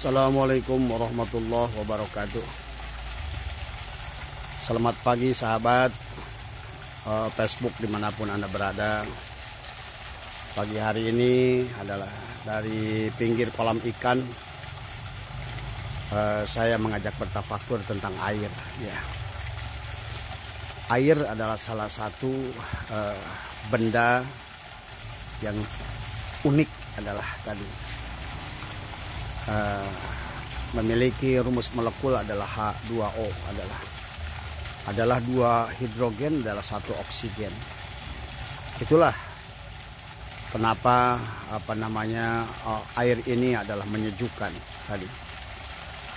Assalamualaikum warahmatullahi wabarakatuh. Selamat pagi sahabat Facebook dimanapun Anda berada. Pagi hari ini adalah dari pinggir kolam ikan. Saya mengajak bertafakur tentang air. Ya. Air adalah salah satu benda yang unik adalah tadi. Memiliki rumus molekul adalah H2O adalah 2 hidrogen adalah 1 oksigen. Itulah kenapa air ini adalah menyejukkan tadi.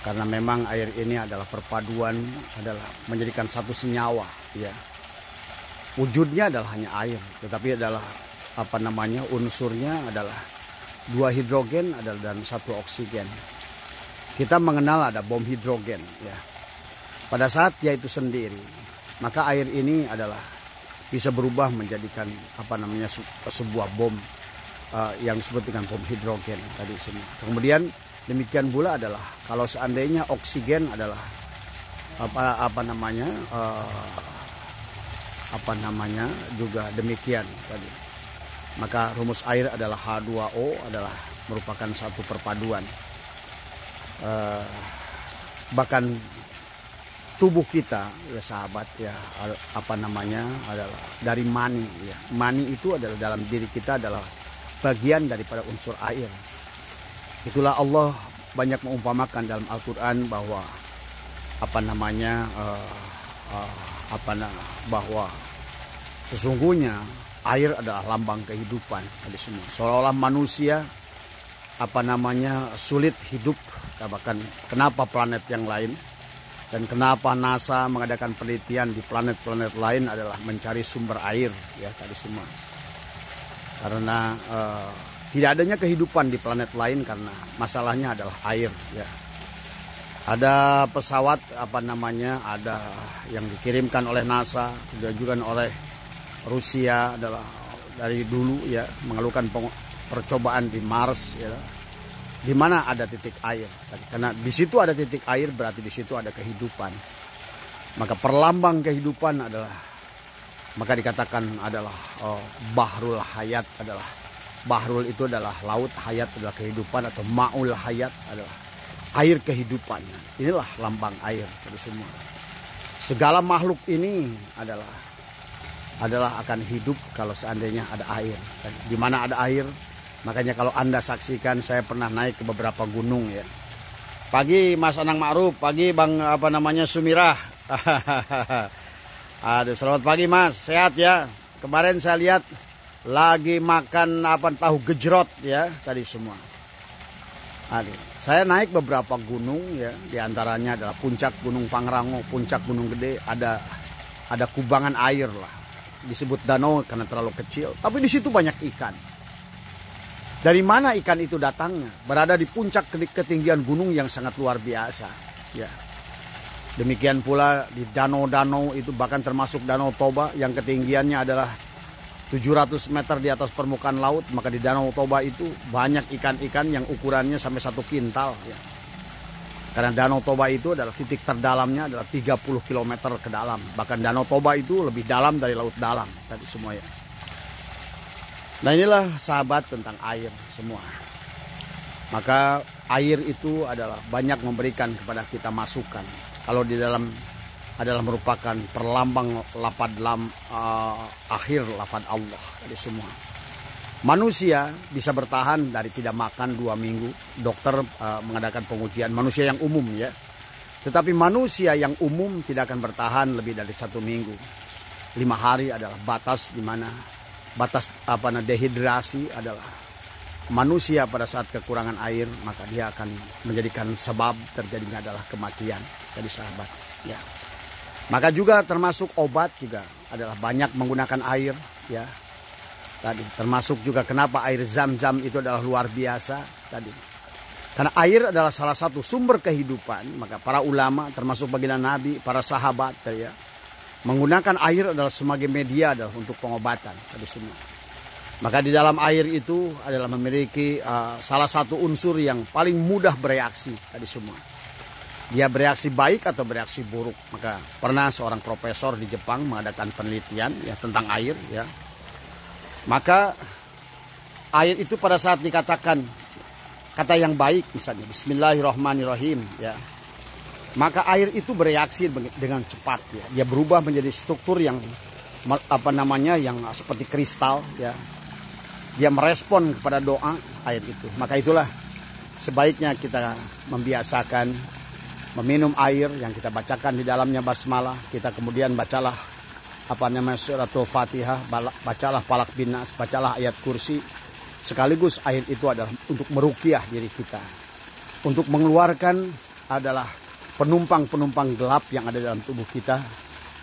Karena memang air ini adalah perpaduan, adalah menjadikan satu senyawa, ya. Wujudnya adalah hanya air, tetapi adalah unsurnya adalah 2 hidrogen dan 1 oksigen. Kita mengenal ada bom hidrogen, ya. Pada saat dia itu sendiri, maka air ini adalah bisa berubah menjadikan sebuah bom yang disebut dengan bom hidrogen tadi semua. Kemudian demikian pula adalah kalau seandainya oksigen adalah juga demikian tadi. Maka rumus air adalah H2O adalah merupakan satu perpaduan. Bahkan tubuh kita ya sahabat ya adalah dari mani ya. Mani itu adalah dalam diri kita adalah bagian daripada unsur air. Itulah Allah banyak mengumpamakan dalam Al-Qur'an bahwa bahwa sesungguhnya air adalah lambang kehidupan tadi semua. Seolah-olah manusia sulit hidup. Bahkan kenapa planet yang lain dan kenapa NASA mengadakan penelitian di planet-planet lain adalah mencari sumber air ya tadi semua. Karena tidak adanya kehidupan di planet lain karena masalahnya adalah air ya. Ada pesawat ada yang dikirimkan oleh NASA dan juga oleh Rusia adalah dari dulu ya mengeluhkan percobaan di Mars ya, di mana ada titik air. Karena di situ ada titik air berarti di situ ada kehidupan. Maka perlambang kehidupan adalah maka dikatakan adalah bahrul hayat adalah bahrul itu adalah laut, hayat adalah kehidupan atau maul hayat adalah air kehidupan. Inilah lambang air itu semua. Segala makhluk ini adalah akan hidup kalau seandainya ada air. Di mana ada air, makanya kalau Anda saksikan saya pernah naik ke beberapa gunung ya. Pagi Mas Anang Ma'ruf, pagi Bang Sumirah. Aduh, selamat pagi Mas, sehat ya. Kemarin saya lihat lagi makan tahu gejrot ya tadi semua. Aduh, saya naik beberapa gunung ya, di antaranya adalah puncak Gunung Pangrango, puncak Gunung Gede, ada kubangan air lah. Disebut danau karena terlalu kecil, tapi di situ banyak ikan. Dari mana ikan itu datangnya? Berada di puncak ketinggian gunung yang sangat luar biasa. Ya. Demikian pula di danau-danau itu bahkan termasuk Danau Toba yang ketinggiannya adalah 700 meter di atas permukaan laut. Maka di Danau Toba itu banyak ikan-ikan yang ukurannya sampai 1 kintal. Ya. Karena Danau Toba itu adalah titik terdalamnya adalah 30 km ke dalam. Bahkan Danau Toba itu lebih dalam dari laut dalam tadi semua ya. Nah inilah sahabat tentang air semua. Maka air itu adalah banyak memberikan kepada kita masukan. Kalau di dalam adalah merupakan perlambang akhir lafaz Allah tadi semua. Manusia bisa bertahan dari tidak makan 2 minggu. Dokter mengadakan pengujian manusia yang umum ya. Tetapi manusia yang umum tidak akan bertahan lebih dari 1 minggu. 5 hari adalah batas di mana batas dehidrasi adalah manusia pada saat kekurangan air maka dia akan menjadikan sebab terjadinya adalah kematian. Jadi sahabat ya. Maka juga termasuk obat juga adalah banyak menggunakan air ya. Tadi termasuk juga kenapa air Zam-Zam itu adalah luar biasa tadi. Karena air adalah salah satu sumber kehidupan, maka para ulama termasuk baginda Nabi, para sahabat tadi ya, menggunakan air adalah sebagai media adalah untuk pengobatan tadi semua. Maka di dalam air itu adalah memiliki salah satu unsur yang paling mudah bereaksi tadi semua. Dia bereaksi baik atau bereaksi buruk. Maka pernah seorang profesor di Jepang mengadakan penelitian ya tentang air ya. Maka air itu pada saat dikatakan kata yang baik misalnya Bismillahirrahmanirrahim ya. Maka air itu bereaksi dengan cepat ya. Dia berubah menjadi struktur yang yang seperti kristal ya. Dia merespon kepada doa air itu. Maka itulah sebaiknya kita membiasakan meminum air yang kita bacakan di dalamnya basmalah. Kita kemudian bacalah suratul Fatihah, bacalah Falaq bin Nas, bacalah ayat kursi. Sekaligus air itu adalah untuk meruqyah diri kita. Untuk mengeluarkan adalah penumpang-penumpang gelap yang ada dalam tubuh kita.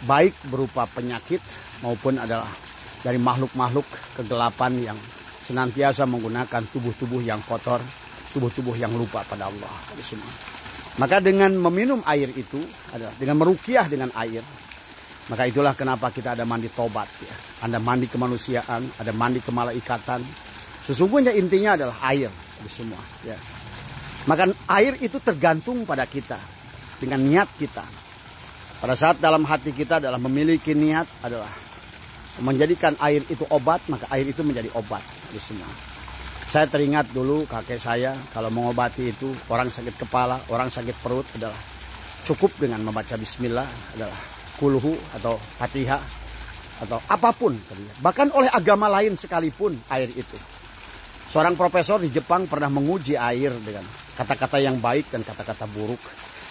Baik berupa penyakit maupun adalah dari makhluk-makhluk kegelapan yang senantiasa menggunakan tubuh-tubuh yang kotor, tubuh-tubuh yang lupa pada Allah. Maka dengan meminum air itu adalah dengan meruqyah dengan air. Maka itulah kenapa kita ada mandi tobat ya. Ada mandi kemanusiaan, ada mandi kemalaikatan. Sesungguhnya intinya adalah air semua ya. Maka air itu tergantung pada kita dengan niat kita. Pada saat dalam hati kita adalah memiliki niat adalah menjadikan air itu obat, maka air itu menjadi obat semua. Saya teringat dulu kakek saya kalau mengobati itu orang sakit kepala, orang sakit perut adalah cukup dengan membaca bismillah adalah kulhu atau fatihah atau apapun. Bahkan oleh agama lain sekalipun air itu. Seorang profesor di Jepang pernah menguji air dengan kata-kata yang baik dan kata-kata buruk.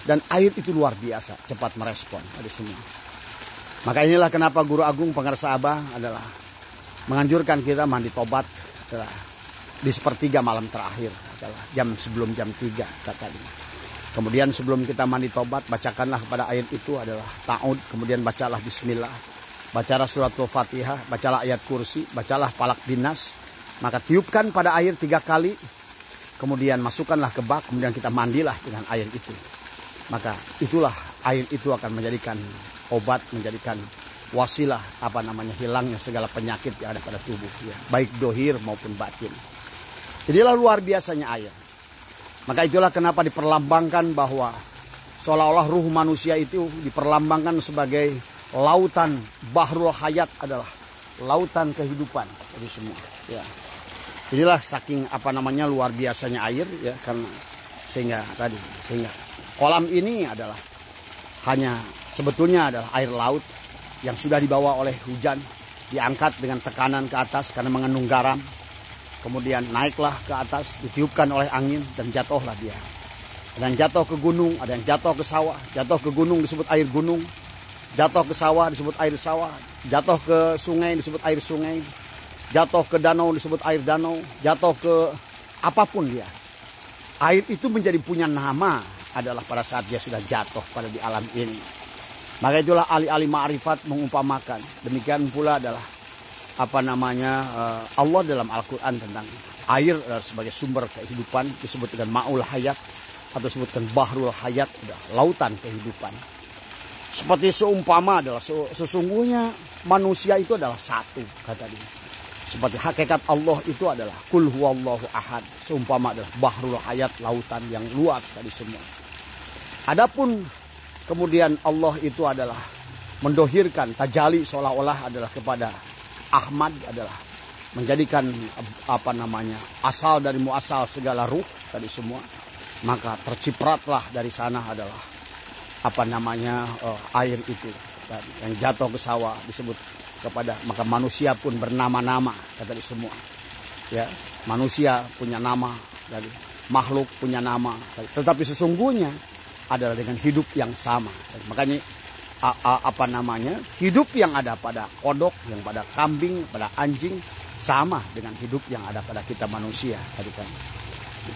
Dan air itu luar biasa, cepat merespon. Ada semua. Maka inilah kenapa Guru Agung Pangarsa Abah adalah menganjurkan kita mandi tobat di sepertiga malam terakhir. Adalah sebelum jam 3 katanya. Kemudian sebelum kita mandi tobat, bacakanlah kepada air itu adalah ta'ud. Kemudian bacalah bismillah. Bacalah suratul Fatihah, bacalah ayat kursi, bacalah Falaq bin Nas. Maka tiupkan pada air 3 kali. Kemudian masukkanlah ke bak, kemudian kita mandilah dengan air itu. Maka itulah air itu akan menjadikan obat, menjadikan wasilah hilangnya segala penyakit yang ada pada tubuh ya, baik dohir maupun batin. Jadilah luar biasanya air. Maka itulah kenapa diperlambangkan bahwa seolah-olah ruh manusia itu diperlambangkan sebagai lautan bahrul hayat adalah lautan kehidupan itu semua ya. Inilah saking luar biasanya air ya, karena sehingga kolam ini adalah hanya sebetulnya adalah air laut yang sudah dibawa oleh hujan, diangkat dengan tekanan ke atas karena mengandung garam. Kemudian naiklah ke atas, ditiupkan oleh angin dan jatuhlah dia. Ada yang jatuh ke gunung, ada yang jatuh ke sawah. Jatuh ke gunung disebut air gunung, jatuh ke sawah disebut air sawah, jatuh ke sungai disebut air sungai, jatuh ke danau disebut air danau, jatuh ke apapun dia. Air itu menjadi punya nama adalah pada saat dia sudah jatuh pada di alam ini. Maka itulah ahli-ahli ma'rifat mengumpamakan. Demikian pula adalah Allah dalam Al-Quran tentang air sebagai sumber kehidupan disebut dengan ma'ul hayat atau disebutkan bahrul hayat, lautan kehidupan. Seperti seumpama adalah sesungguhnya manusia itu adalah satu kata dia. Seperti hakikat Allah itu adalah kul huwallahu ahad. Seumpama adalah bahrul hayat, lautan yang luas tadi semua. Adapun kemudian Allah itu adalah mendohirkan tajali seolah-olah adalah kepada Ahmad adalah menjadikan asal dari muasal segala ruh tadi semua. Maka tercipratlah dari sana adalah air itu yang jatuh ke sawah disebut kepada, maka manusia pun bernama-nama kata di semua ya. Manusia punya nama, dari makhluk punya nama, tetapi sesungguhnya adalah dengan hidup yang sama. Makanya hidup yang ada pada kodok, yang pada kambing, pada anjing sama dengan hidup yang ada pada kita manusia tadi kan,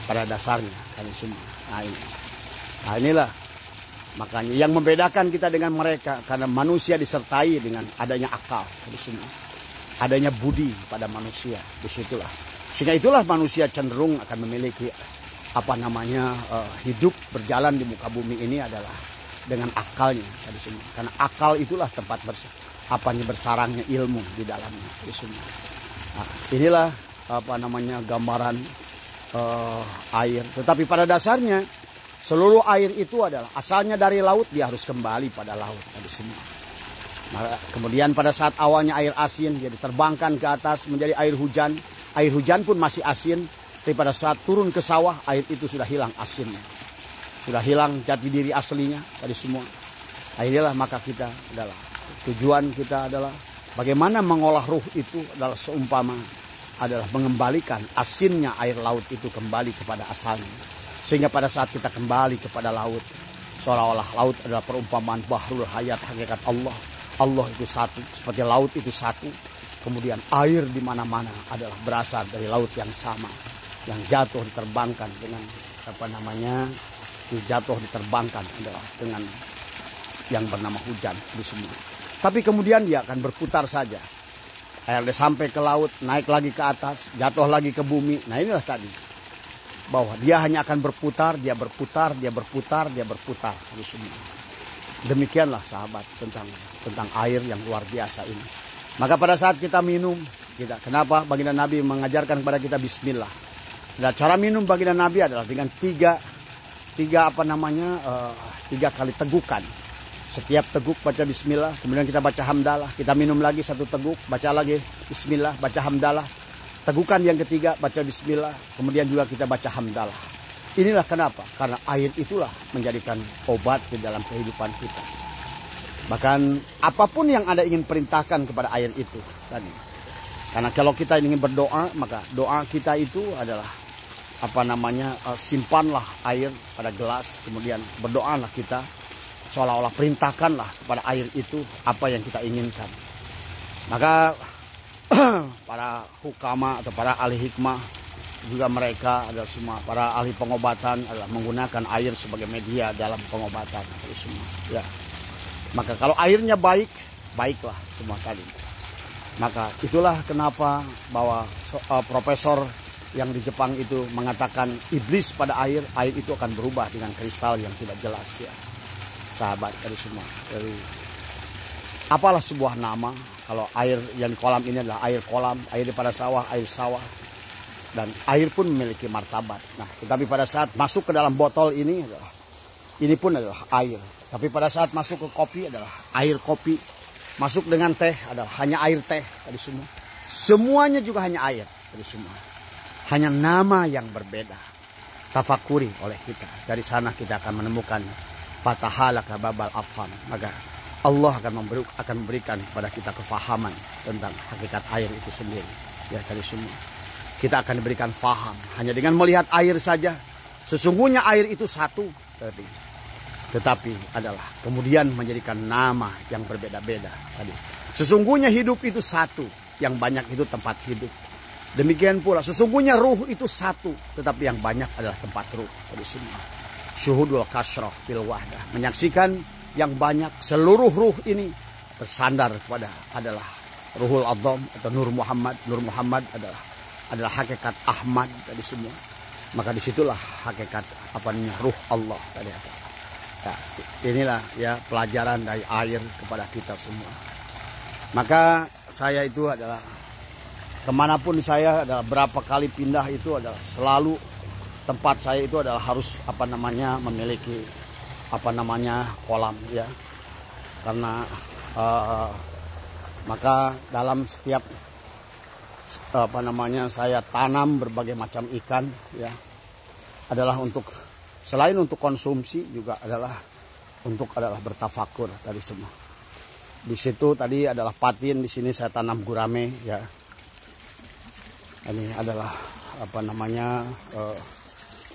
pada dasarnya kali semua. Nah inilah makanya yang membedakan kita dengan mereka, karena manusia disertai dengan adanya akal tadi semua, adanya budi pada manusia. Disitulah sehingga itulah manusia cenderung akan memiliki hidup berjalan di muka bumi ini adalah dengan akalnya tadi semua. Karena akal itulah tempat bersarangnya ilmu di dalamnya tadi semua. Nah, inilah gambaran air. Tetapi pada dasarnya seluruh air itu adalah asalnya dari laut, dia harus kembali pada laut tadi semua. Nah, kemudian pada saat awalnya air asin, dia diterbangkan ke atas menjadi air hujan. Air hujan pun masih asin, tapi pada saat turun ke sawah, air itu sudah hilang asinnya. Sudah hilang jati diri aslinya tadi semua. Akhirnya maka kita adalah, tujuan kita adalah bagaimana mengolah ruh itu adalah seumpama adalah mengembalikan asinnya air laut itu kembali kepada asalnya. Sehingga pada saat kita kembali kepada laut, seolah-olah laut adalah perumpamaan bahrul hayat, hakikat Allah. Allah itu satu, seperti laut itu satu. Kemudian air di mana-mana adalah berasal dari laut yang sama, yang jatuh diterbangkan dengan diterbangkan adalah dengan yang bernama hujan di semua. Tapi kemudian dia akan berputar saja. Air dia sampai ke laut, naik lagi ke atas, jatuh lagi ke bumi. Nah inilah tadi, bahwa dia hanya akan berputar, dia berputar di semua. Demikianlah sahabat tentang air yang luar biasa ini. Maka pada saat kita minum, kenapa baginda Nabi mengajarkan kepada kita bismillah. Dan cara minum baginda Nabi adalah dengan tiga kali tegukan. Setiap teguk baca bismillah, kemudian kita baca hamdalah, kita minum lagi satu teguk, baca lagi bismillah, baca hamdalah. Tegukan yang ketiga baca bismillah, kemudian juga kita baca hamdalah. Inilah kenapa? Karena air itulah menjadikan obat di dalam kehidupan kita. Bahkan apapun yang Anda ingin perintahkan kepada air itu tadi. Karena kalau kita ingin berdoa, maka doa kita itu adalah simpanlah air pada gelas, kemudian berdoalah kita, seolah-olah perintahkanlah kepada air itu apa yang kita inginkan. Maka para hukama atau para ahli hikmah juga, mereka adalah semua para ahli pengobatan adalah menggunakan air sebagai media dalam pengobatan itu semua. Ya. Maka kalau airnya baik, baiklah semua kali. Maka itulah kenapa bahwa profesor yang di Jepang itu mengatakan iblis pada air itu akan berubah dengan kristal yang tidak jelas ya. Sahabat dari semua. Dari apalah sebuah nama, kalau air yang di kolam ini adalah air kolam, air di pada sawah, air sawah. Dan air pun memiliki martabat. Nah, tetapi pada saat masuk ke dalam botol ini pun adalah air. Tapi pada saat masuk ke kopi adalah air kopi. Masuk dengan teh adalah hanya air teh tadi semua. Semuanya juga hanya air tadi semua. Hanya nama yang berbeda. Tafakuri oleh kita. Dari sana kita akan menemukan fatahalaka babal afham. Maka Allah akan memberikan kepada kita kefahaman tentang hakikat air itu sendiri. Ya tadi semua. Kita akan diberikan faham. Hanya dengan melihat air saja. Sesungguhnya air itu satu tadi. Tetapi adalah kemudian menjadikan nama yang berbeda-beda tadi. Sesungguhnya hidup itu satu, yang banyak itu tempat hidup. Demikian pula sesungguhnya ruh itu satu, tetapi yang banyak adalah tempat ruh tadi semua. Syuhudul kasroh fil wahdah, menyaksikan yang banyak seluruh ruh ini bersandar kepada adalah Ruhul Adzam atau Nur Muhammad. Nur Muhammad adalah hakikat Ahmad tadi semua. Maka disitulah hakikat ruh Allah tadi. Nah, inilah ya pelajaran dari air kepada kita semua. Maka saya itu adalah kemanapun saya adalah berapa kali pindah itu adalah selalu tempat saya itu adalah harus memiliki kolam ya. Karena maka dalam setiap saya tanam berbagai macam ikan ya, adalah selain untuk konsumsi juga adalah bertafakur tadi semua. Di situ tadi adalah patin, di sini saya tanam gurame ya. Ini adalah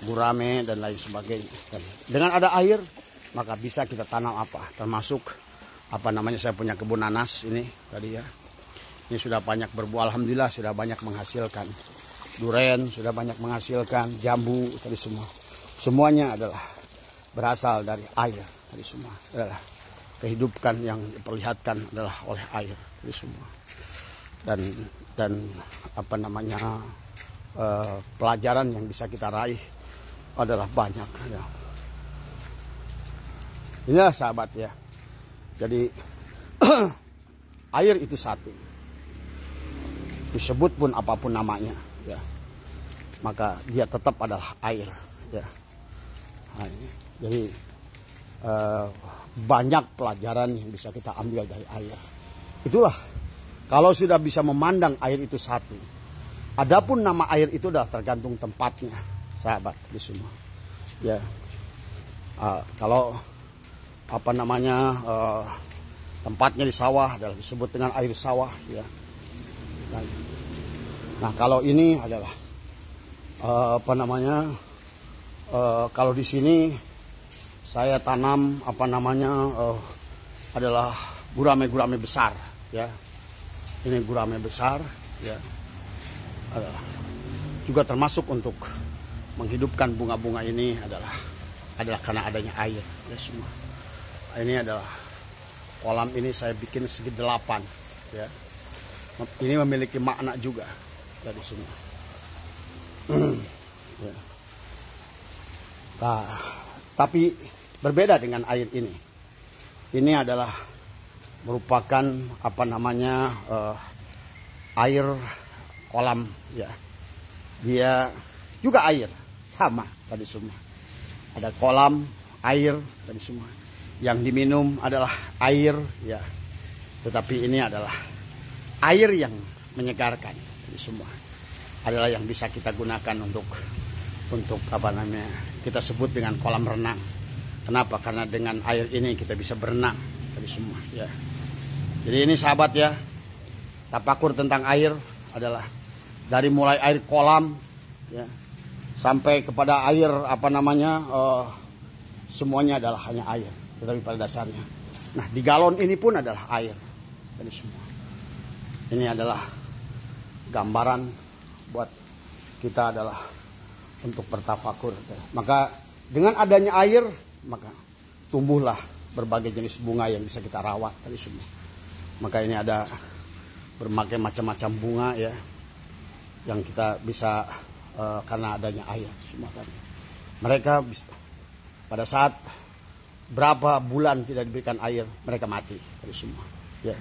gurame dan lain sebagainya. Dengan ada air maka bisa kita tanam termasuk saya punya kebun nanas ini tadi ya. Ini sudah banyak berbuah, alhamdulillah sudah banyak menghasilkan. Duren sudah banyak menghasilkan, jambu tadi semua. Semuanya adalah berasal dari air tadi semua. Adalah kehidupan yang diperlihatkan adalah oleh air tadi semua. Dan pelajaran yang bisa kita raih adalah banyak ya. Inilah sahabat ya. Jadi air itu satu. disebut pun apapun namanya, ya, maka dia tetap adalah air, ya. Nah, jadi banyak pelajaran yang bisa kita ambil dari air. Itulah kalau sudah bisa memandang air itu satu. Adapun nama air itu adalah tergantung tempatnya, sahabat di semua. Ya, kalau apa namanya tempatnya di sawah adalah disebut dengan air sawah, ya. Nah, kalau ini adalah apa namanya kalau di sini saya tanam apa namanya adalah gurame-gurame besar, ya. Ini gurame besar, ya. Juga termasuk untuk menghidupkan bunga-bunga ini adalah karena adanya air, ya semua. Ini adalah kolam ini saya bikin segi 8, ya. Ini memiliki makna juga dari semua. Ya. Nah, tapi berbeda dengan air ini. Ini adalah merupakan apa namanya air kolam, ya. Dia juga air, sama tadi semua. Ada kolam, air tadi semua. Yang diminum adalah air, ya. Tetapi ini adalah air yang menyegarkan tadi semua. Adalah yang bisa kita gunakan untuk apa namanya? Kita sebut dengan kolam renang. Kenapa? Karena dengan air ini kita bisa berenang tadi semua, ya. Jadi ini sahabat, ya, tafakur tentang air adalah dari mulai air kolam, ya, sampai kepada air apa namanya semuanya adalah hanya air, tetapi pada dasarnya. Nah, di galon ini pun adalah air tadi semua. Ini adalah gambaran buat kita adalah untuk bertafakur. Maka dengan adanya air, maka tumbuhlah berbagai jenis bunga yang bisa kita rawat tadi semua. Maka ini ada berbagai macam-macam bunga, ya, yang kita bisa karena adanya air semua tadi. Mereka bisa, pada saat berapa bulan tidak diberikan air, mereka mati tadi semua, ya.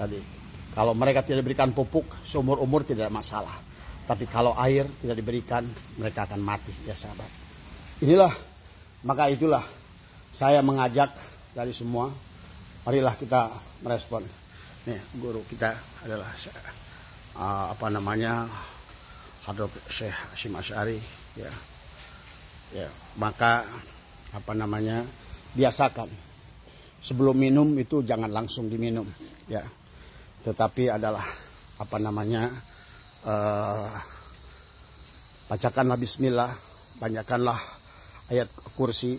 Jadi kalau mereka tidak diberikan pupuk, seumur umur tidak ada masalah. Tapi kalau air tidak diberikan, mereka akan mati, ya sahabat. Inilah, maka itulah saya mengajak dari semua, marilah kita merespon. Nih, guru kita adalah apa namanya Hadrat Syekh Hasyim Asy'ari, ya. Ya, maka apa namanya biasakan sebelum minum itu jangan langsung diminum, ya. Tetapi adalah apa namanya bacakanlah bismillah, banyakkanlah ayat kursi,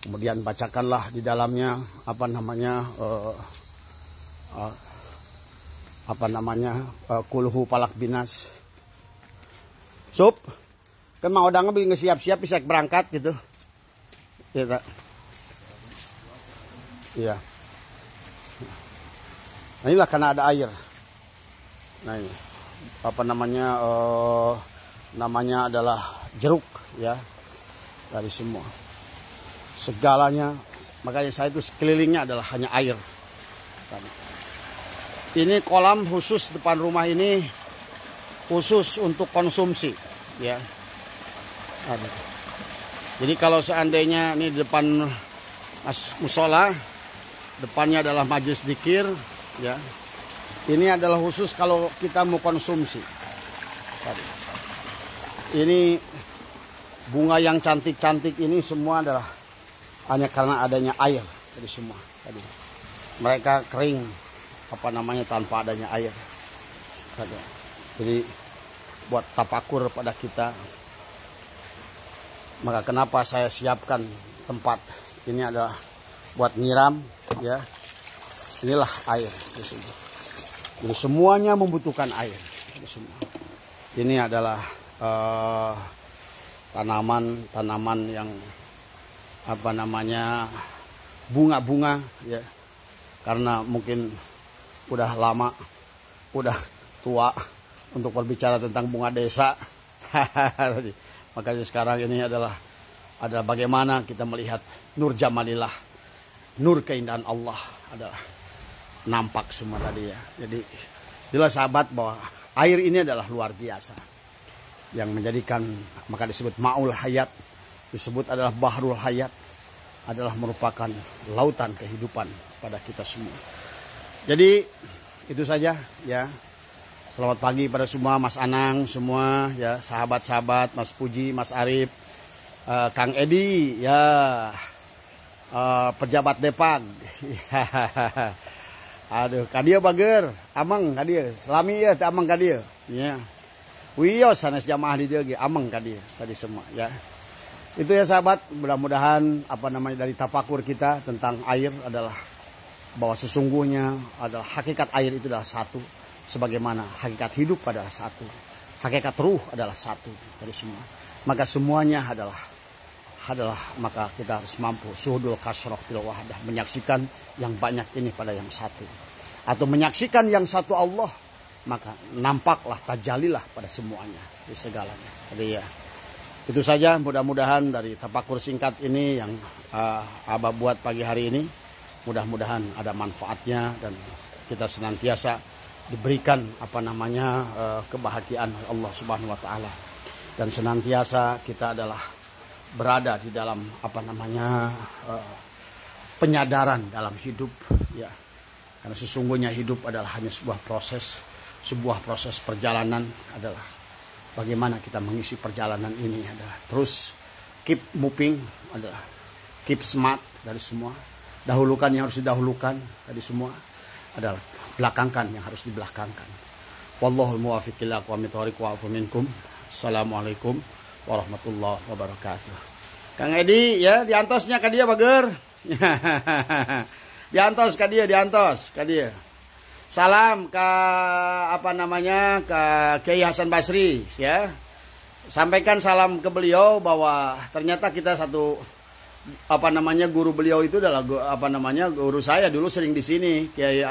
kemudian bacakanlah di dalamnya apa namanya kulhu palak binas. Sup kan mau danga bingung siap-siap bisa berangkat gitu, ya. Iya. Nah, inilah karena ada air. Nah, ini apa namanya namanya adalah jeruk, ya, dari semua segalanya. Makanya saya itu sekelilingnya adalah hanya air. Ini kolam khusus depan rumah ini khusus untuk konsumsi, ya. Jadi kalau seandainya ini di depan musola, depannya adalah majelis dzikir, ya. Ini adalah khusus kalau kita mau konsumsi. Ini bunga yang cantik-cantik ini semua adalah hanya karena adanya air dari semua. Mereka kering apa namanya tanpa adanya air. Jadi buat tafakur pada kita. Maka kenapa saya siapkan tempat ini adalah buat nyiram, ya. Inilah air. Jadi semuanya membutuhkan air. Ini adalah tanaman-tanaman yang apa namanya bunga-bunga, ya. Karena mungkin udah lama, udah tua untuk berbicara tentang bunga desa. Makanya sekarang ini adalah bagaimana kita melihat nur jamalillah, nur keindahan Allah adalah nampak semua tadi, ya. Jadi itulah sahabat bahwa Air ini adalah luar biasa. Yang menjadikan, maka disebut ma'ul hayat, disebut adalah bahrul hayat, adalah merupakan lautan kehidupan pada kita semua. Jadi itu saja ya. Selamat pagi pada semua, Mas Anang semua ya, sahabat-sahabat, Mas Puji, Mas Arif, Kang Edi ya, pejabat Depag. Aduh, kadia bager, amang kadia, selami ya, amang kadia, ya. Wios sanes jamaah di dia, amang kadia, tadi semua, ya. Itu ya sahabat, mudah-mudahan dari tafakur kita tentang air adalah bahwa sesungguhnya adalah hakikat air itu adalah satu, sebagaimana hakikat hidup adalah satu, hakikat ruh adalah satu, tadi semua. Maka semuanya adalah maka kita harus mampu suhudul kasroh fil wahdah, menyaksikan yang banyak ini pada yang satu, atau menyaksikan yang satu Allah, maka nampaklah tajalilah pada semuanya di segalanya. Jadi ya itu saja, mudah-mudahan dari tafakur singkat ini yang Abah buat pagi hari ini, mudah-mudahan ada manfaatnya dan kita senantiasa diberikan kebahagiaan Allah Subhanahu wa taala, dan senantiasa kita adalah berada di dalam penyadaran dalam hidup ya, karena sesungguhnya hidup adalah hanya sebuah proses perjalanan, adalah bagaimana kita mengisi perjalanan ini adalah terus keep moving, adalah keep smart dari semua, dahulukan yang harus didahulukan, dari semua adalah belakangkan yang harus dibelakangkan. Wallahul muwaffiq ila aqwamit thoriq wa afu minkum. Assalamualaikum warahmatullahi wabarakatuh. Kang Edi ya, diantosnya ka dia bager. Diantos ka dia. Salam ke ke Kiai Hasan Basri ya. Sampaikan salam ke beliau bahwa ternyata kita satu guru beliau itu adalah guru saya dulu sering di sini, Kiai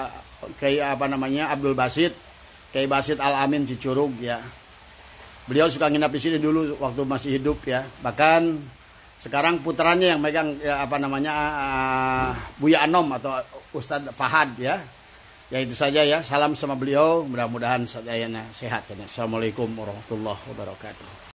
Abdul Basit, Kiai Basit Al Amin Cicurug ya. Beliau suka nginap di sini dulu waktu masih hidup ya. Bahkan sekarang putranya yang megang Buya Anom atau Ustadz Fahad ya. Ya itu saja ya. Salam sama beliau. Mudah-mudahan saya sehat. Assalamualaikum warahmatullahi wabarakatuh.